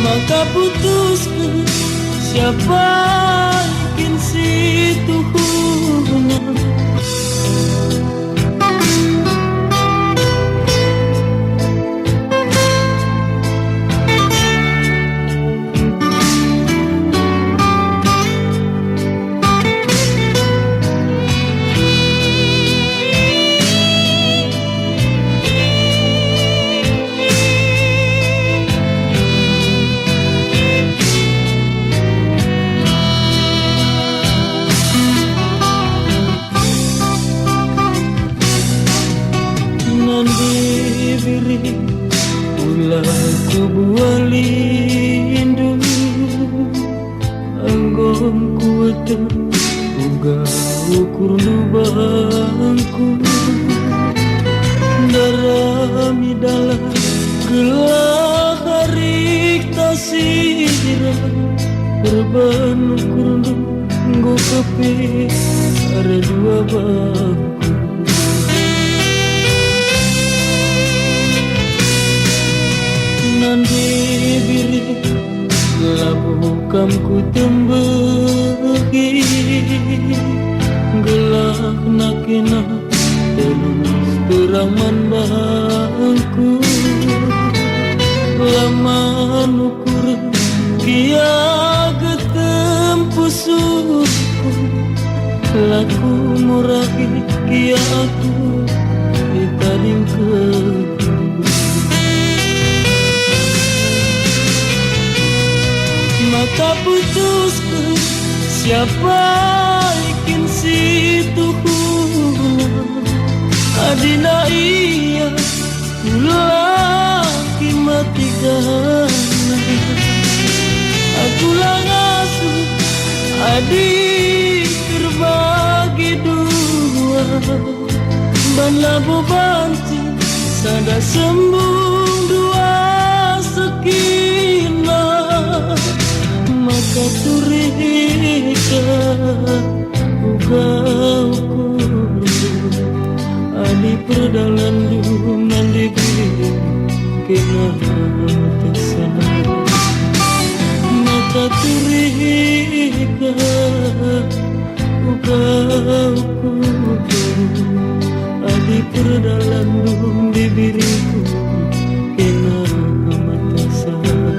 maka putuskan siapa yakin situ hubungan. Bibiri ulah ku bualindu anggom kuat uga ukur lubangku darami dalam gelah harik tasira berban ukur nggo kepi ada dua bangku. Bibiri labu kamku tembegi gelak nakina terus terang mandangku laman ukur kia ketempusuku laku murahi kia aku ditaring ke. Maka putuskan siapa yakin situ hubungan. Adina iya laki mati gana aku langasu adik terbagi dua banlah bebantu sada sembung dua sekinah maka turika uga ukur adi perdalan duman dibiri kena tersana maka turika uga ukur adi perdalan duman dibiriku kena tersana.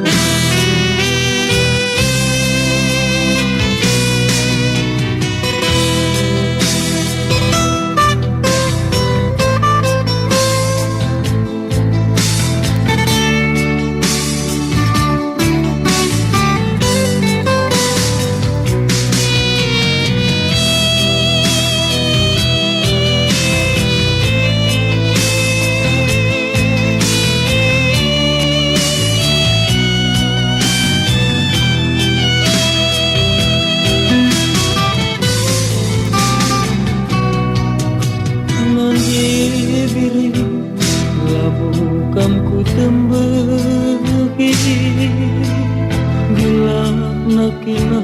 Kamku tembegi gelap nakina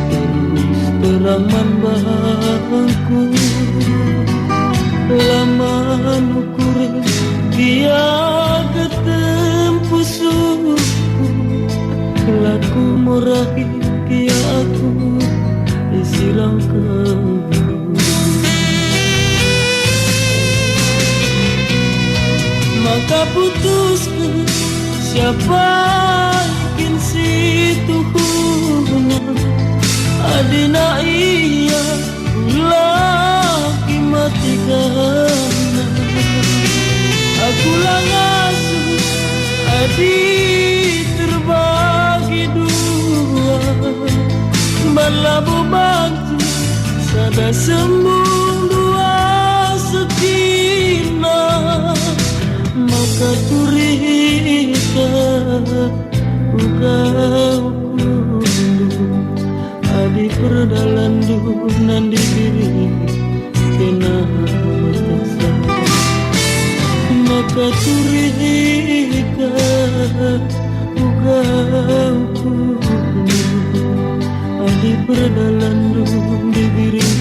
terus terang mandangku laman ukur dia ketempusuku laku murahi dia aku disiram ke. Maka putuskan siapa yakin situ hubungan. Adina iya laki mati gana aku langasu adik terbagi dua banlah bebantu sada sembung dua sekinah maka turika uga ukur adi perdalan dunan dibiri kena tersana maka turika uga ukur adi perdalan dunan dibiri